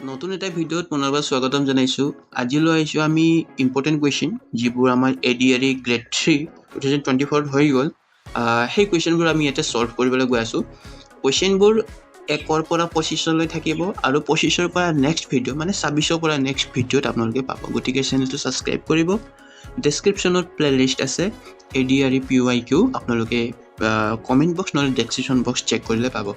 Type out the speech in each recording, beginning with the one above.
নতুন এটা ভিডিঅ'ত পুনৰবাৰ স্বাগতম জনাইছোঁ। আজিলৈ আহিছোঁ আমি ইম্পৰ্টেণ্ট কুৱেশ্যন যিবোৰ আমাৰ ADRE গ্ৰেড 3 2024 হৈ গ'ল। সেই কুৱেশ্যনবোৰ আমি ইয়াতে ছল্ভ কৰিবলৈ গৈ আছোঁ। কুৱেশ্যনবোৰ 1ৰ পৰা 25লৈ থাকিব আৰু 25ৰ পৰা নেক্সট ভিডিঅ' মানে 26ৰ পৰা নেক্সট ভিডিঅ'ত আপোনালোকে পাব। গতিকে চেনেলটো ছাবস্ক্ৰাইব কৰিব। ডেছক্ৰিপশ্যনত প্লে'লিষ্ট আছে ADRE PYQ, আপোনালোকে কমেণ্ট বক্স নহ'লে ডেছক্ৰিপশ্যন বক্স চেক কৰিলে পাব।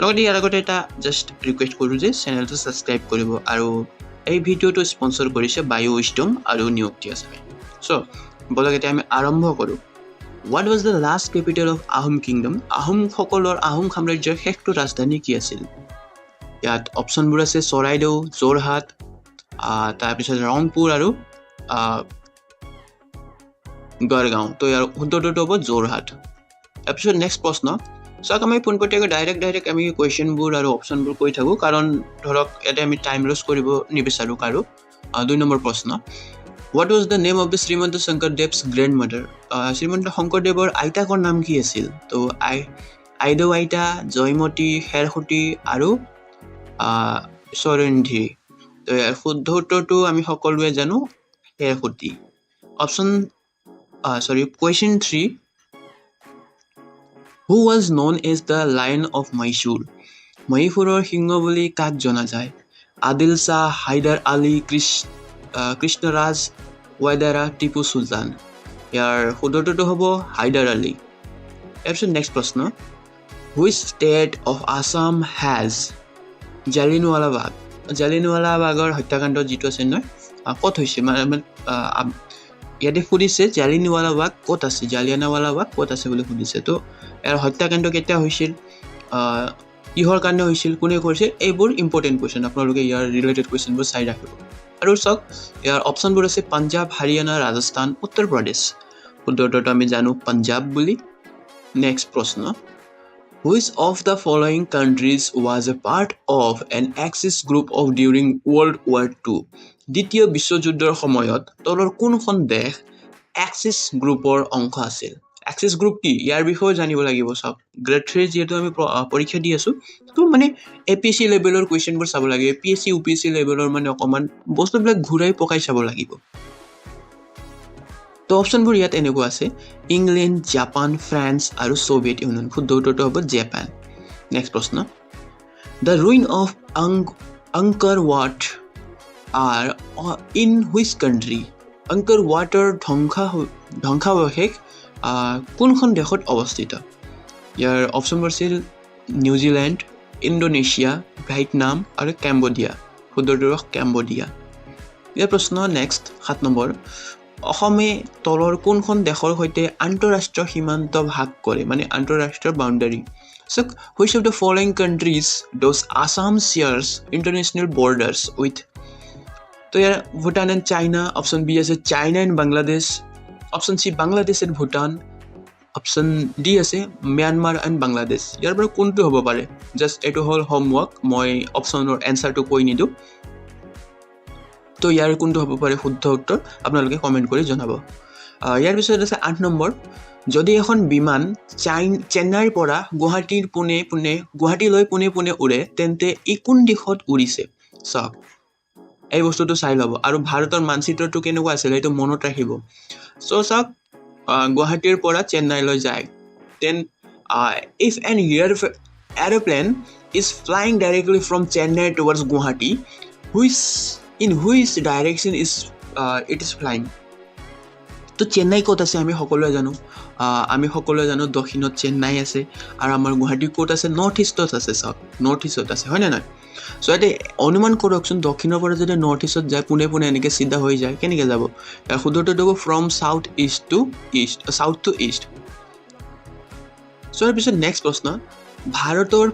লগতে ইয়াৰ আগতে এটা জাষ্ট ৰিকুৱেষ্ট কৰোঁ যে চেনেলটো ছাবস্ক্ৰাইব কৰিব আৰু এই ভিডিঅ'টো স্পনচৰ কৰিছে বায়ো উইষ্টম আৰু নিয়োক্তি আঁচনি। চ' বলক এতিয়া আমি আৰম্ভ কৰোঁ। What was the last capital of Ahom kingdom? Ahom সাম্ৰাজ্যৰ শেষটো ৰাজধানী কি আছিল? ইয়াত অপশ্যনবোৰ আছে চৰাইদেউ, যোৰহাট, তাৰপিছত ৰংপুৰ আৰু গড়গাঁও। তো ইয়াৰ উত্তৰটো হ'ব যোৰহাট। তাৰপিছত নেক্সট প্ৰশ্ন। চাওক, আমি পোনপটীয়াকৈ ডাইৰেক্ট আমি কুৱেশ্যনবোৰ আৰু অপশ্যনবোৰ কৈ থাকোঁ, কাৰণ ধৰক ইয়াতে আমি টাইম লছ কৰিব নিবিচাৰোঁ কাৰো। 2 নম্বৰ প্ৰশ্ন। What was the name of the Srimanta Sankardev's grandmother? Srimanta শংকৰদেৱৰ আইতাকৰ নাম কি আছিল? তো আইদেউ আইতা, জয়মতী, খেৰসুতী আৰু চৰন্ধী। তো ইয়াৰ শুদ্ধ উত্তৰটো আমি সকলোৱে জানো, খেৰসুতী। Question 3. Who was known as the Lion of Mysore? মহীশূৰৰ সিংহ বুলি কাক জনা যায়? আদিল শ্বাহ, হাইদাৰ আলী, কৃষ্ণৰাজ ৱাইদাৰা, টিপু চুলতান। ইয়াৰ শুদ্ধটো হ'ব হাইদাৰ আলী। তাৰপিছত নেক্সট প্ৰশ্ন। Which state of Assam has জালিয়ানৱালা-বাগ? জালিয়ানৱালা-বাগৰ হত্যাকাণ্ড যিটো আছে নহয়, ক'ত হৈছে? ইয়াতে সুধিছে জালিয়ানৱালা-বাগ ক'ত আছে, জালিয়ানৱালা-বাগ ক'ত আছে বুলি সুধিছে। তো ইয়াৰ হত্যাকাণ্ড কেতিয়া হৈছিল, কিহৰ কাৰণে হৈছিল, কোনে কৰিছিল, এইবোৰ ইম্পৰ্টেণ্ট কুৱেশ্যন। আপোনালোকে ইয়াৰ ৰিলেটেড কুৱেশ্যনবোৰ চাই ৰাখিব। আৰু চাওক, ইয়াৰ অপশ্যনবোৰ আছে পাঞ্জাৱ, হাৰিয়ানা, ৰাজস্থান, উত্তৰ প্ৰদেশ। শুদ্ধ উত্তৰটো আমি জানো পাঞ্জাৱ বুলি। নেক্সট প্ৰশ্ন। Which of the following countries was a part of an Axis group of during World War II? দ্বিতীয় বিশ্বযুদ্ধৰ সময়ত তলৰ কোনখন দেশ এক্সিছ গ্ৰুপৰ অংশ আছিল? এক্সিছ গ্ৰুপ কি, ইয়াৰ বিষয়েও জানিব লাগিব। চাওক, গ্ৰেড 3 যিহেতু আমি পৰীক্ষা দি আছোঁ, তো মানে APSC লেভেলৰ কুৱেশ্যনবোৰ চাব লাগিব। APSC UPSC লেভেলৰ মানে অকণমান বস্তুবিলাক ঘূৰাই পকাই চাব লাগিব। তো অপশ্যনবোৰ ইয়াত এনেকুৱা আছে, ইংলেণ্ড, জাপান, ফ্ৰান্স আৰু ছ'ভিয়েট ইউনিয়ন। শুদ্ধ উত্তৰটো হ'ব জাপান। নেক্সট প্ৰশ্ন। The ruin of Angkor Wat are in which country? Angkor ৱাটৰ ধ্বংসাৱশেষ কোনখন দেশত অৱস্থিত? ইয়াৰ অপশ্যনবোৰ আছিল নিউজিলেণ্ড, ইণ্ডোনেছিয়া, ভিয়েটনাম আৰু কেম্বোডিয়া। শুদ্ধটো কেম্বোডিয়া। ইয়াৰ প্ৰশ্ন নেক্সট 7 নম্বৰ। অসমে তলৰ কোনখন দেশৰ সৈতে আন্তঃৰাষ্ট্ৰীয় সীমান্ত ভাগ কৰে, মানে আন্তঃৰাষ্ট্ৰীয় boundary? So, which of the following countries does Assam shares international borders with? তো ইয়াৰ Bhutan and China. Option B আছে China and Bangladesh. Option C Bangladesh and Bhutan. Option D আছে ম্যানমাৰ এণ্ড বাংলাদেশ। ইয়াৰ পৰা কোনটো হ'ব পাৰে? জাষ্ট এইটো হ'ল হোমৱৰ্ক, মই অপশ্যনৰ এনচাৰটো কৈ নিদিওঁ। তো ইয়াৰ কোনটো হ'ব পাৰে শুদ্ধ উত্তৰ, আপোনালোকে কমেণ্ট কৰি জনাব। ইয়াৰ পিছত আছে 8 নম্বৰ। যদি এখন বিমান চেন্নাইৰ পৰা গুৱাহাটীলৈ পোনে উৰে, তেন্তে ই কোন দিশত উৰিছে? চাওক, এই বস্তুটো চাই ল'ব। আৰু ভাৰতৰ মানচিত্ৰটো কেনেকুৱা আছিলে এইটো মনত ৰাখিব। চ' চাওক, গুৱাহাটীৰ পৰা চেন্নাইলৈ যায়। Then if an aeroplane is flying directly from Chennai towards Guwahati, in which direction it is flying? তো চেন্নাই ক'ত আছে আমি সকলোৱে জানো, দক্ষিণত চেন্নাই আছে। আৰু আমাৰ গুৱাহাটী ক'ত আছে? নৰ্থ ইষ্টত আছে। চাওক, নৰ্থ ইষ্টত আছে, হয়নে নহয়? চ' এতিয়া অনুমান কৰকচোন, দক্ষিণৰ পৰা যদি নৰ্থ ইষ্টত যায়, পোনে এনেকৈ চিধা হৈ যায়, কেনেকৈ যাব? ইয়াৰ শুদ্ধটো হ'ব ফ্ৰম চাউথ টু ইষ্ট। চ' ইয়াৰ পিছত নেক্সট প্ৰশ্ন। ভাৰতৰ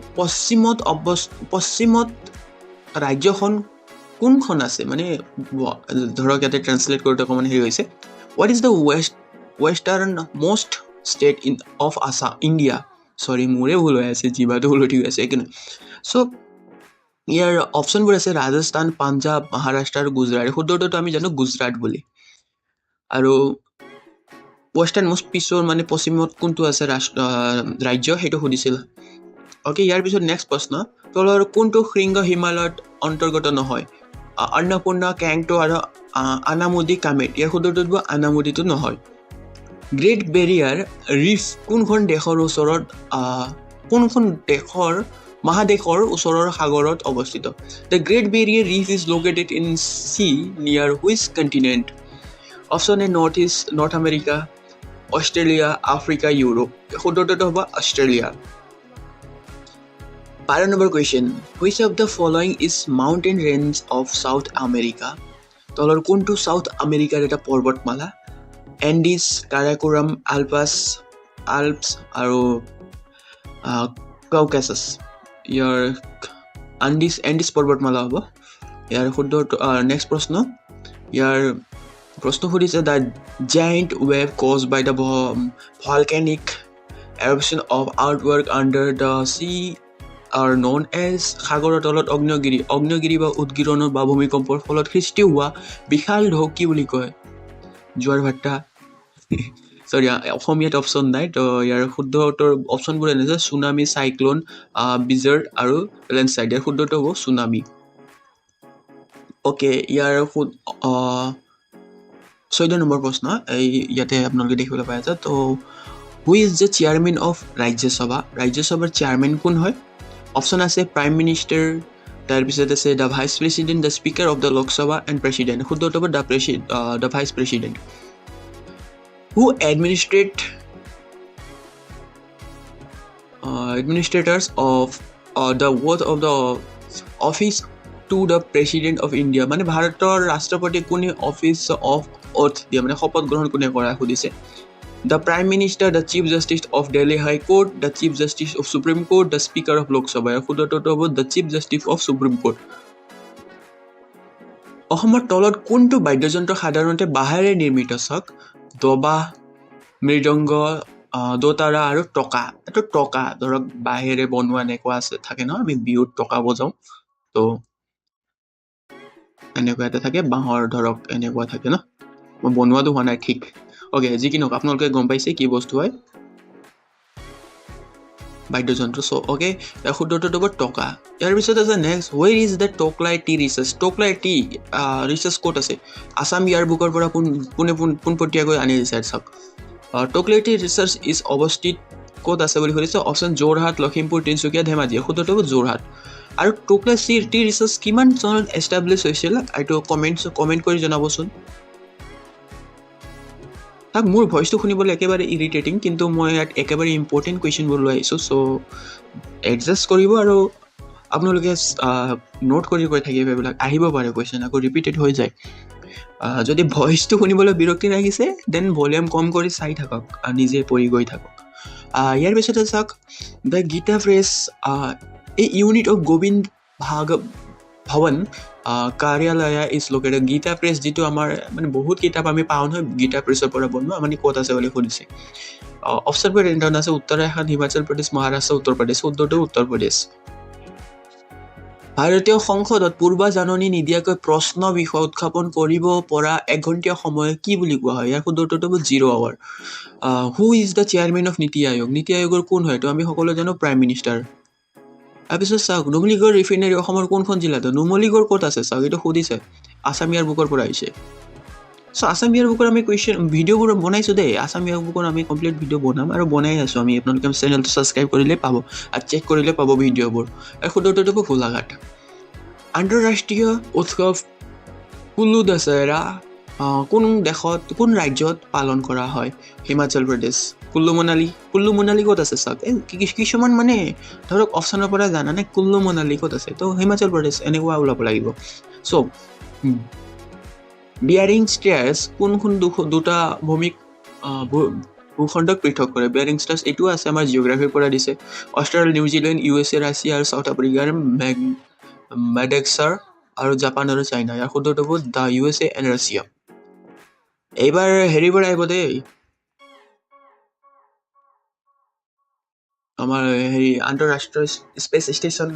পশ্চিমত ৰাজ্যখন কোনখন আছে? মানে ধৰক ইয়াতে ট্ৰান্সলেট কৰোঁতে অকণমান হেৰি হৈছে। What is the western most state of India? চৰি, মোৰে ভুল হৈ আছে, জিভাটো উলটি হৈ আছে কিন্তু। চ' ইয়াৰ অপশ্যনবোৰ আছে ৰাজস্থান, পাঞ্জাৱ, মহাৰাষ্ট্ৰ আৰু গুজৰাট। শুদ্ধটো আমি জানো গুজৰাট বুলি। আৰু ৱেষ্টাৰ্ণ মষ্ট পিছৰ মানে পশ্চিমত কোনটো আছে ৰাজ্য, সেইটো সুধিছিল। অ'কে, ইয়াৰ পিছত নেক্সট প্ৰশ্ন, তলৰ কোনটো শৃংগ হিমালয়ত অন্তৰ্গত নহয়? অন্নপূৰ্ণা, কেংটো আৰু আনামুদি কামেট। ইয়াৰ শুদ্ধটোত আনামুদিটো নহয়। গ্ৰেট বেৰিয়াৰ ৰিফ কোনখন দেশৰ ওচৰত কোনখন দেশৰ মহাদেশৰ ওচৰৰ সাগৰত অৱস্থিত? The great barrier reef is located in sea near which continent? Option A North America, Australia, Africa, Europe. শুদ্ধটো হ'ব অষ্ট্ৰেলিয়া। 12 নম্বৰ question, which of the following is mountain range of South America? তলৰ কোনটো চাউথ আমেৰিকাৰ এটা পৰ্বতমালা? Andes, Karakoram, Alps আৰু কাউকাছাছ। ইয়াৰ Andes পৰ্বতমালা হ'ব ইয়াৰ শুদ্ধ। নেক্সট প্ৰশ্ন, ইয়াৰ প্ৰশ্ন সুধিছে, the giant wave caused by the volcanic eruption of outwork under the sea are known as. সাগৰৰ তলত অগ্নেয়গিৰি বা উদগিৰণৰ বা ভূমিকম্পৰ ফলত সৃষ্টি হোৱা বিশাল ঢৌ কি বুলি কয়? জোৱাৰ ভাট্টা। চৰি, অসমীয়াত অপশ্যন নাই, তো ইয়াৰ শুদ্ধ উত্তৰ অপশ্যনবোৰ এনেকৈ চুনামি, চাইক্লন, বিজাৰ্ড আৰু লেণ্ডশ্লাইড। ইয়াৰ শুদ্ধটো হ'ব চুনামি। অ'কে, ইয়াৰ 14 নম্বৰ প্ৰশ্ন, ইয়াতে আপোনালোকে দেখিবলৈ পাই আছে। তো হু is the chairman of Rajya Sabha? ৰাজ্যসভাৰ চেয়াৰমেন কোন হয়? অপশ্যন আছে প্ৰাইম মিনিষ্টাৰ, তাৰপিছত আছে the vice president, the speaker of the Lok Sabha and president. শুদ্ধটো হ'ব the vice president. Who administrators of the oath of the office to the president of India? মানে ভাৰতৰ ৰাষ্ট্ৰপতি কোনে অফিচ অফ অথ দিয়ে, মানে শপত গ্ৰহণ কোনে কৰা সুধিছে? The prime minister, the chief justice of Delhi high court, the chief justice of supreme court, the speaker of Lok Sabha. শুদ্ধটো হ'ব the chief justice of supreme court. অসমৰ তলত কোনটো বাদ্যযন্ত্ৰ সাধাৰণতে বাঁহেৰে নিৰ্মিত? চাওক, দবা, মৃদংগ, দোতাৰা আৰু টকা। এইটো টকা ধৰক বাঁহেৰে বনোৱা এনেকুৱা থাকে ন, আমি বিহুত টকা বজাওঁ, তো এনেকুৱা এটা থাকে বাঁহৰ, ধৰক এনেকুৱা থাকে ন, মই বনোৱাটো হোৱা নাই ঠিক। অ'কে, যি কি নহওক আপোনালোকে গম পাইছে কি বস্তু হয় বাদ্যযন্ত্ৰ। চ' অ'কে, ইয়াৰ শুদ্ধটো হ'ব টকা। ইয়াৰ পিছত আছে next, ৱেৰ is the Tocklai T research? Tocklai T research ক'ত আছে? আছাম ইয়াৰ বুকৰ পৰা পোনপটীয়াকৈ আনি দিছে। চাওক, টোকলাই টি ৰিচাৰ্চ ইজ অৱস্থিত ক'ত আছে বুলি সুধিছে? অপশ্যন যোৰহাট, লখিমপুৰ, তিনিচুকীয়া, ধেমাজি। শুদ্ধটো হ'ব যোৰহাট। আৰু টোকলাই টি ৰিচাৰ্চ কিমান চনত এষ্টাব্লিছ হৈছিল? এইটো কমেণ্ট কৰি জনাবচোন। তাক মোৰ ভইচটো শুনিবলৈ একেবাৰে ইৰিটেটিং, কিন্তু মই ইয়াত একেবাৰে ইম্পৰ্টেণ্ট কুৱেশ্যনবোৰ লৈ আহিছোঁ, চ' এডজাষ্ট কৰিব আৰু আপোনালোকে নোট কৰি থাকিব, এইবিলাক আহিব পাৰে কুৱেশ্যন, আকৌ ৰিপিটেড হৈ যায়। যদি ভইচটো শুনিবলৈ বিৰক্তি লাগিছে, দেন ভলিউম কম কৰি চাই থাকক, নিজে পঢ়ি গৈ থাকক। ইয়াৰ পিছতে চাওক, দ্য গীতা প্ৰেছ এই ইউনিট অফ গোবিন্দ ভৱন কাৰ্যালয় ইজ লোকেটেড। গীতা প্ৰেছ যিটো আমাৰ মানে বহুত কিতাপ আমি পাওঁ নহয় গীতা প্ৰেছৰ পৰা বনোৱা, মানে ক'ত আছে বুলি সুধিছে? অপশ্যনবোৰ এনেধৰণৰ আছে, উত্তৰাখণ্ড, হিমাচল প্ৰদেশ, মহাৰাষ্ট্ৰ, উত্তৰ প্ৰদেশ। শুদ্ধটো উত্তৰ প্ৰদেশ। ভাৰতীয় সংসদত পূৰ্বজাননী নিদিয়াকৈ প্ৰশ্ন বিষয় উত্থাপন কৰিব পৰা 1 ঘণ্টীয়া সময় কি বুলি কোৱা হয়? ইয়াৰ শুদ্ধটো হ'ব 0 hour. Who is the chairman of NITI Aayog? নীতি আয়োগৰ কোন হয়? এইটো আমি সকলোৱে জানো, প্ৰাইম মিনিষ্টাৰ। তাৰপিছত চাওক, নুমলীগড় ৰিফাইনেৰী অসমৰ কোনখন জিলাত? নুমলীগড় ক'ত আছে? চাওক, এইটো সুধিছে, আছাম ইয়াৰ বুকৰ পৰা আহিছে। চ' আছাম ইয়াৰ বুকৰ আমি ভিডিঅ'বোৰ বনাইছোঁ দেই, আছাম ইয়াৰ বুকৰ আমি কমপ্লিট ভিডিঅ' বনাম আৰু বনাই আছোঁ আমি। আপোনালোকে চেনেলটো ছাবস্ক্ৰাইব কৰিলে পাব আৰু চেক কৰিলে পাব ভিডিঅ'বোৰ। আৰু শুদ্ধটো হ'ব গোলাঘাট। আন্তঃৰাষ্ট্ৰীয় উৎসৱ কুল্লু দশেৰা কোন ৰাজ্যত পালন কৰা হয়? হিমাচল প্ৰদেশ। কুল্লু মনালী ক'ত আছে? চাওক, কিছুমান মানে ধৰক অপশ্যনৰ পৰা জানানে কুল্লু মনালী ক'ত আছে? তো হিমাচল প্ৰদেশ এনেকুৱা ওলাব লাগিব। চ' বিয়াৰিং ষ্ট্ৰেছ কোনখন দুটা ভূখণ্ডক পৃথক কৰে? বিয়াৰিং ষ্ট্ৰেছ এইটো আছে, আমাৰ জিঅ'গ্ৰাফিৰ পৰা দিছে। অষ্ট্ৰেলিয়া, নিউজিলেণ্ড, USA, ৰাছিয়া আৰু চাউথ আফ্ৰিকাৰ মেডাগাস্কাৰ আৰু জাপান আৰু চাইনা। ইয়াৰ শুদ্ধটো হ'ব দ্য USA এণ্ড ৰাছিয়া। এইবাৰ হেৰিৰ পৰা আহিব দেই, আমাৰ আন্তঃৰাষ্ট্ৰীয় স্পেচ ষ্টেচন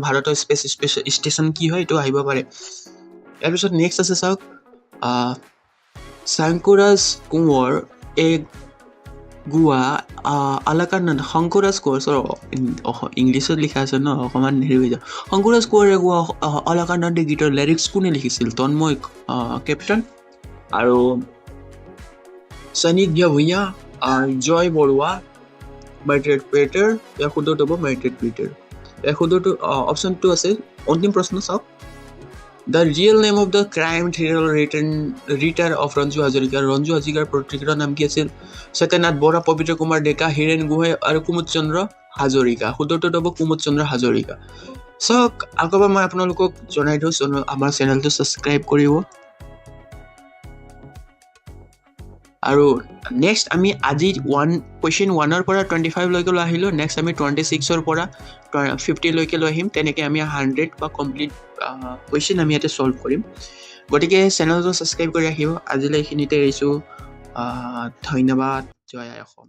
ভাৰতৰ স্পেচ ষ্টেচন কি হয় এইটো আহিব পাৰে। ইয়াৰ পিছত নেক্সট আছে চাওক, শংকুৰাজ কোঁৱৰ গোৱা আলাকান্নাত শংকুৰাজ কোঁৱৰ ইংলিছত লিখা আছে ন অকণমান হেৰি হৈ যায় শংকুৰাজ কোঁৱৰে গোৱা আলাকান্নাত গীতৰ লিৰিক্স কোনে লিখিছিল তন্ময় কেপ্টেইন আৰু সনিধিয়া ভূঞা জয় বৰুৱা মাৰ্টেট পেটাৰ ইয়াৰ শুদ্ধটো হ'ব মাৰ্টেট পেটাৰ ইয়াৰ শুদ্ধটো অপশ্যনটো আছে অন্তিম প্ৰশ্ন চাওক The real name of the crime thriller writer of Ranju Hazarika Ranju হাজৰিকাৰ প্ৰকৃত নাম কি আছিল সত্যনাথ বৰা পবিত্ৰ কুমাৰ ডেকা হীৰেণ গোহাঁই আৰু কুমুদ চন্দ্ৰ হাজৰিকা শুদ্ধটো হ'ব কুমুদ চন্দ্ৰ হাজৰিকা চাওক আকৌ মই আপোনালোকক জনাই দিওঁ আমাৰ চেনেলটো ছাবস্ক্ৰাইব কৰিব আৰু নেক্সট আমি আজি কুৱেশ্যন 1ৰ পৰা 25 লৈকে লৈ আহিলোঁ নেক্সট আমি 26ৰ পৰা 50 লৈকে লৈ আহিম তেনেকৈ আমি 100 বা কমপ্লিট কুৱেশ্যন আমি ইয়াতে ছল্ভ কৰিম গতিকে চেনেলটো ছাবস্ক্ৰাইব কৰি ৰাখিব আজিলৈ এইখিনিতে এৰিছোঁ ধন্যবাদ জয় আই অসম